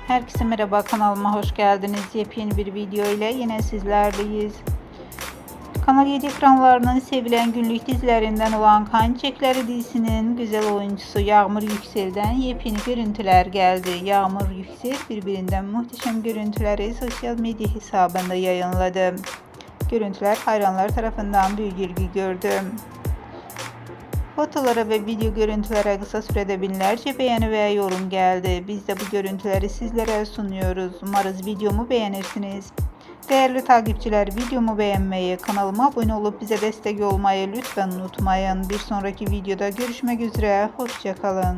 Herkese merhaba, kanalıma hoş geldiniz. Yepyeni bir video ile yine sizlerleyiz. Kanal 7 ekranlarının sevilen günlük dizilerinden olan Kan Çiçekleri dizisinin güzel oyuncusu Yağmur Yüksel'den yepyeni görüntüler geldi. Yağmur Yüksel birbirinden muhteşem görüntüleri sosyal medya hesabında yayınladı. Görüntüler hayranlar tarafından büyük ilgi gördü. Fotolara ve video görüntülere kısa sürede binlerce beğeni ve yorum geldi. Biz de bu görüntüleri sizlere sunuyoruz. Umarız videomu beğenirsiniz. Değerli takipçiler, videomu beğenmeyi, kanalıma abone olup bize destek olmayı lütfen unutmayın. Bir sonraki videoda görüşmek üzere. Hoşça kalın.